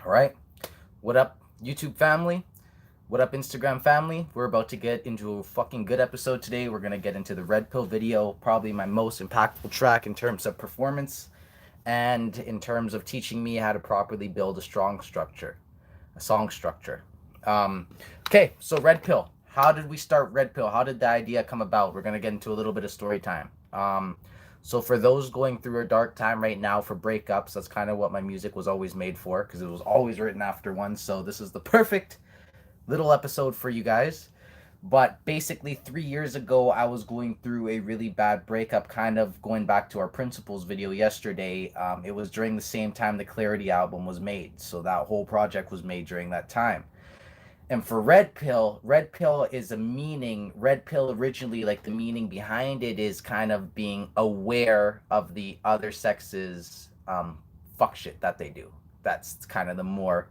All right. What up, YouTube family? What up, Instagram family? We're about to get into a fucking good episode today. We're going to get into the Red Pill video, probably my most impactful track in terms of performance and in terms of teaching me how to properly build a song structure. Okay, so Red Pill. How did we start Red Pill? How did the idea come about? We're going to get into a little bit of story time. So for those going through a dark time right now for breakups, that's kind of what my music was always made for, because it was always written after one. So this is the perfect little episode for you guys. But basically 3 years ago, I was going through a really bad breakup, kind of going back to our principles video yesterday. It was during the same time the Clarity album was made. So that whole project was made during that time. And for Red Pill is a meaning. Red Pill originally, like the meaning behind it is kind of being aware of the other sex's fuck shit that they do. That's kind of the more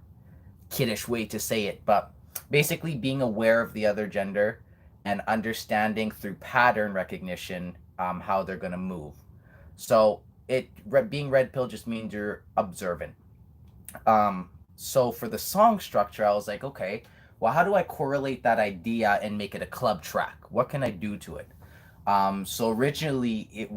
kiddish way to say it. But basically being aware of the other gender and understanding through pattern recognition how they're going to move. So being Red Pill just means you're observant. So for the song structure, I was like, okay, well, how do I correlate that idea and make it a club track? What can I do to it? So originally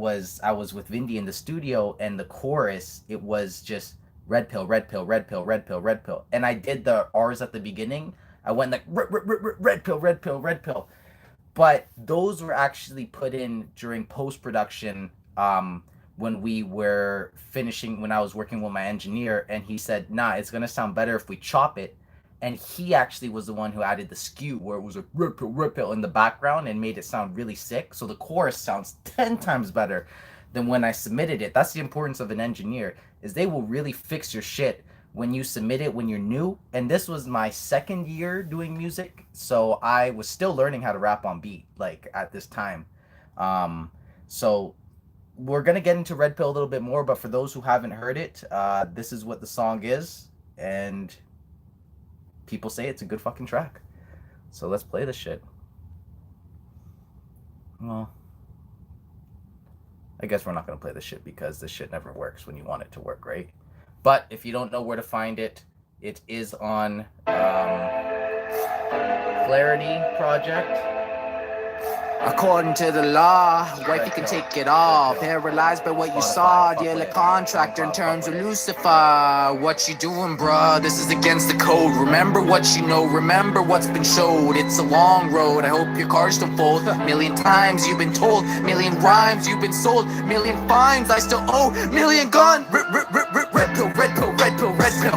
I was with Vindy in the studio, and the chorus, it was just red pill, red pill, red pill, red pill, red pill. And I did the R's at the beginning. I went like red pill, red pill, red pill. But those were actually put in during post-production when we were finishing, when I was working with my engineer, and he said, nah, it's going to sound better if we chop it. And he actually was the one who added the skew where it was a rip pill in the background and made it sound really sick. So the chorus sounds 10 times better than when I submitted it. That's the importance of an engineer, is they will really fix your shit when you submit it when you're new. And this was my second year doing music, so I was still learning how to rap on beat, like, at this time. So we're gonna get into Red Pill a little bit more, but for those who haven't heard it, this is what the song is, and people say it's a good fucking track. So let's play this shit. Well, I guess we're not gonna play this shit because this shit never works when you want it to work, right? But if you don't know where to find it, it is on Clarity Project. According to the law, wifey can take it all. Paralyzed by what you saw, deal a contractor in terms of Lucifer. What you doing, bruh? This is against the code. Remember what you know, remember what's been showed. It's a long road, I hope your cards don't fold. Million times you've been told, million rhymes you've been sold, million fines I still owe, million gone. Red pill, red pill, red pill, red pill. Red pill,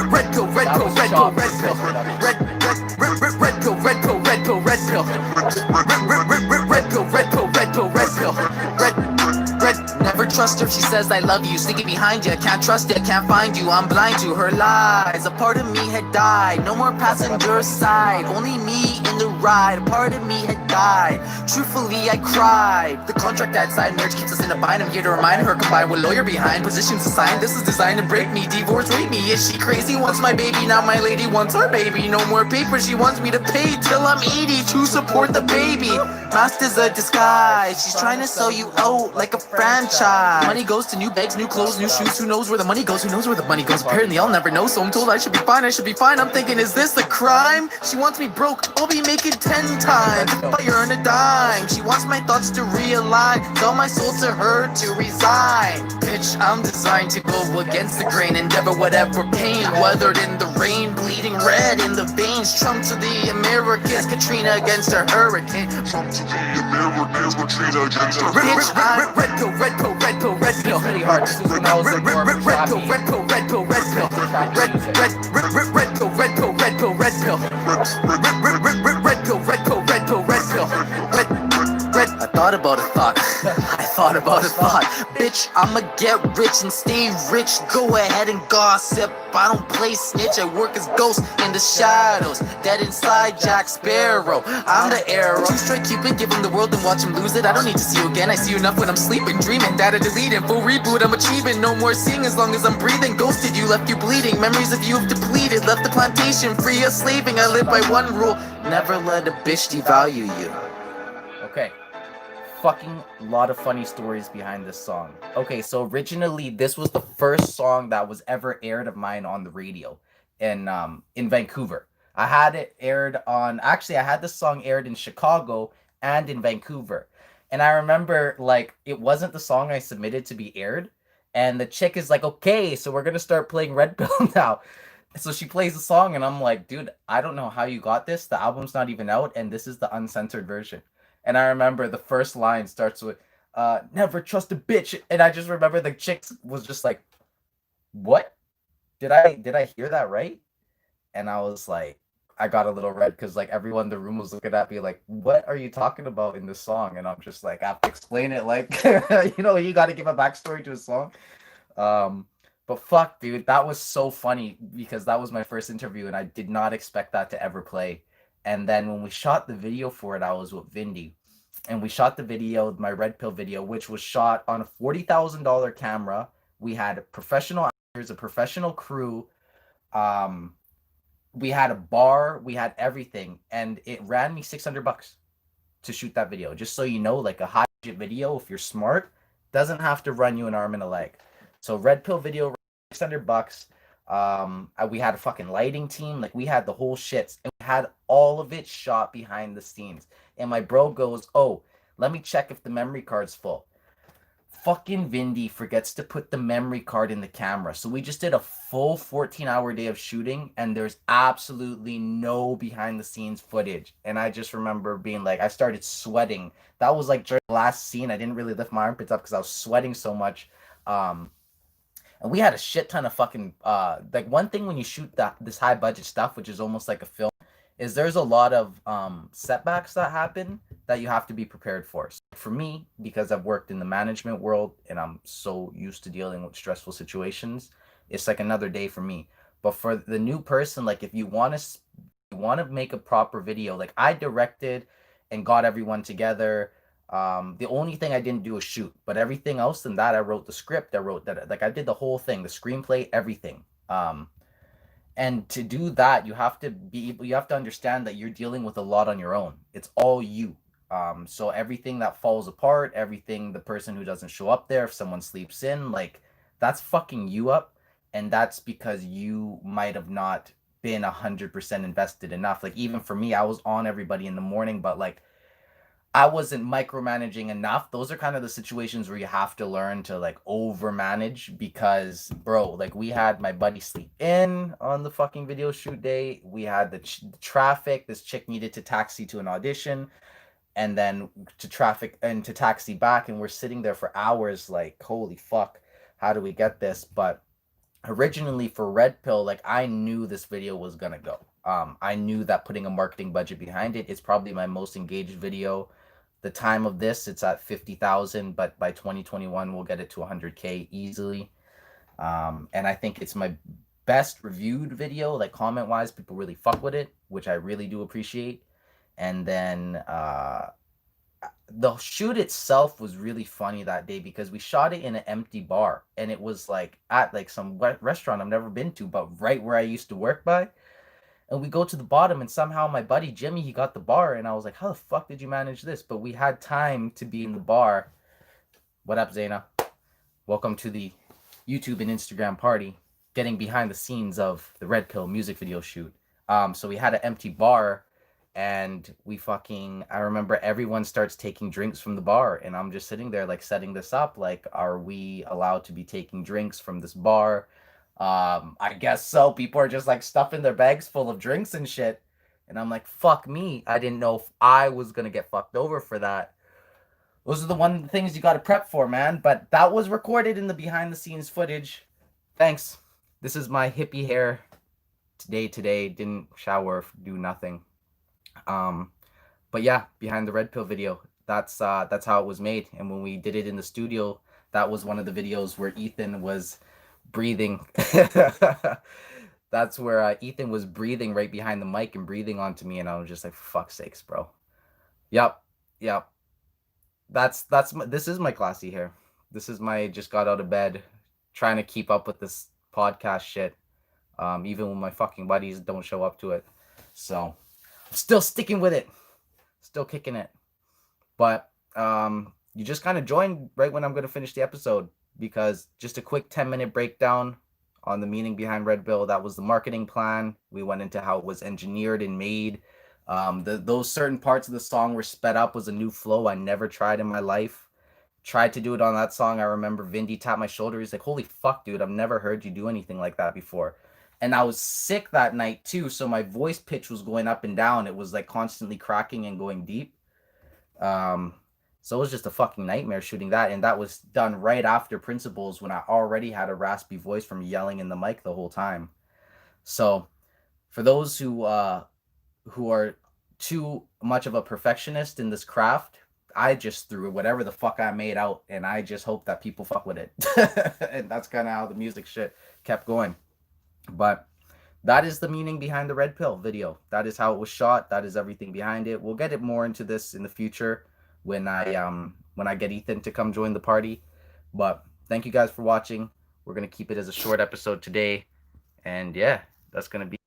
red pill, red pill, red pill. Red pill, red pill, red pill, red pill. Red pill, red pill, red pill, red pill. Red. Never trust her if she says I love you. Sneaking behind you, can't trust it, can't find you. I'm blind to her lies. A part of me had died. No more passenger side. Only me in the ride. A part of me had died. Truthfully, I cried. The contract outside marriage keeps us in a bind. I'm here to remind her, combined with lawyer behind. Positions assigned. This is designed to break me. Divorce, rape me. Is she crazy? Wants my baby. Now my lady wants her baby. No more paper. She wants me to pay till I'm 80 to support the baby. Master's a disguise. She's trying to sell you out like a franchise. Money goes to new bags, new clothes, new shoes. Who knows where the money goes? Who knows where the money goes? Apparently I'll never know, so I'm told I should be fine. I should be fine. I'm thinking, is this a crime? She wants me broke. I'll be making 10 times if I earn a dime. She wants my thoughts to realign. Sell my soul to her to resign. Bitch, I'm designed to go against the grain. Endeavor whatever pain. Weathered in the rain, bleeding red in the veins. Trump to the Americans, Katrina against a hurricane. Trump to the Americans, Katrina against a hurricane. Red pill, red pill, red pill, red pill. It's really hard. This is when I was like more of a Red pill, red pill, red pill, red pill. Red pill, red pill, red pill, red pill. Red pill, red pill, red pill, red pill. I thought about a thought. I thought about a thought. Bitch, I'ma get rich and stay rich. Go ahead and gossip. I don't play snitch. I work as ghost in the shadows. Dead inside Jack Sparrow. I'm the arrow. Two-strike Cupid, give him the world and watch him lose it. I don't need to see you again. I see you enough when I'm sleeping, dreaming. Data deleting, full reboot. I'm achieving. No more seeing as long as I'm breathing. Ghosted you, left you bleeding. Memories of you have depleted. Left the plantation free of slaving. I live by one rule: never let a bitch devalue you. Okay. fucking lot of funny stories behind this song. Okay, so originally this was the first song that was ever aired of mine on the radio in Vancouver. I had it aired on actually I had this song aired in Chicago and in Vancouver. And I remember like it wasn't the song I submitted to be aired. And the chick is like, okay, so we're gonna start playing Red Pill now. So she plays the song, and I'm like, dude, I don't know how you got this. The album's not even out, and this is the uncensored version. And I remember the first line starts with, never trust a bitch. And I just remember the chick was just like, what? Did I hear that right? And I was like, I got a little red because like everyone in the room was looking at me like, what are you talking about in this song? And I'm just like, I have to explain it like, you got to give a backstory to a song. Um, but fuck, dude, that was so funny because that was my first interview and I did not expect that to ever play. And then when we shot the video for it, I was with Vindy, and we shot the video, my Red Pill video, which was shot on a $40,000 camera. We had professional actors, a professional crew. Um, we had a bar, we had everything, and it ran me $600 to shoot that video. Just so you know, like a high budget video, if you're smart, doesn't have to run you an arm and a leg. So Red Pill video, $600. We had a fucking lighting team, like we had the whole shits, and we had all of it shot behind the scenes. And my bro goes, "Oh, let me check if the memory card's full." Fucking Vindy forgets to put the memory card in the camera. So we just did a full 14-hour day of shooting, and there's absolutely no behind the scenes footage. And I just remember being like, I started sweating. That was like during the last scene. I didn't really lift my armpits up because I was sweating so much. And we had a shit ton of fucking like one thing when you shoot this high budget stuff, which is almost like a film, is there's a lot of setbacks that happen that you have to be prepared for. So for me, because I've worked in the management world and I'm so used to dealing with stressful situations, it's like another day for me. But for the new person, like if you want to make a proper video, like I directed and got everyone together. The only thing I didn't do was shoot, but everything else than that, I wrote the script. I wrote that, like I did the whole thing, the screenplay, everything. And to do that, you have to understand that you're dealing with a lot on your own. It's all you. So everything that falls apart, everything, the person who doesn't show up there, if someone sleeps in, like that's fucking you up. And that's because you might have not been 100% invested enough. Like even for me, I was on everybody in the morning, but like I wasn't micromanaging enough. Those are kind of the situations where you have to learn to like overmanage because, bro, like we had my buddy sleep in on the fucking video shoot day. We had the traffic. This chick needed to taxi to an audition and then to traffic and to taxi back. And we're sitting there for hours like, holy fuck, how do we get this? But originally for Red Pill, like I knew this video was going to go. I knew that putting a marketing budget behind it is probably my most engaged video. The time of this, it's at 50,000, but by 2021, we'll get it to 100K easily. And I think it's my best reviewed video, like comment wise, people really fuck with it, which I really do appreciate. And then the shoot itself was really funny that day because we shot it in an empty bar, and it was like at like some restaurant I've never been to, but right where I used to work by. And we go to the bottom, and somehow my buddy Jimmy, he got the bar, and I was like, how the fuck did you manage this? But we had time to be in the bar. What up, Zaina? Welcome to the YouTube and Instagram party, getting behind the scenes of the Red Pill music video shoot. So we had an empty bar, and I remember everyone starts taking drinks from the bar, and I'm just sitting there like setting this up, like, are we allowed to be taking drinks from this bar? I guess so. People are just like stuffing their bags full of drinks and shit. And I'm like, fuck me. I didn't know if I was gonna get fucked over for that. Those are the one things you gotta prep for, man. But that was recorded in the behind the scenes footage. Thanks. This is my hippie hair today. Didn't shower, do nothing. But yeah, behind the Red Pill video, that's how it was made. And when we did it in the studio, that was one of the videos where Ethan was breathing. That's where Ethan was breathing right behind the mic and breathing onto me, and I was just like, for fuck's sakes, bro. Yep. This is my classy hair. This is my just got out of bed, trying to keep up with this podcast shit. Even when my fucking buddies don't show up to it. So I'm still sticking with it. Still kicking it. But You just kind of joined right when I'm going to finish the episode, because just a quick 10-minute breakdown on the meaning behind Redpill. That was the marketing plan. We went into how it was engineered and made. Those certain parts of the song were sped up, was a new flow I never tried in my life. Tried to do it on that song. I remember Vindy tapped my shoulder. He's like, "Holy fuck, dude, I've never heard you do anything like that before." And I was sick that night too, so my voice pitch was going up and down. It was like constantly cracking and going deep. Um, so it was just a fucking nightmare shooting that, and that was done right after Principles, when I already had a raspy voice from yelling in the mic the whole time. So for those who are too much of a perfectionist in this craft, I just threw whatever the fuck I made out, and I just hope that people fuck with it. And that's kind of how the music shit kept going. But that is the meaning behind the Red Pill video. That is how it was shot. That is everything behind it. We'll get it more into this in the future when I get Ethan to come join the party. But thank you guys for watching. We're gonna keep it as a short episode today, and yeah, that's gonna be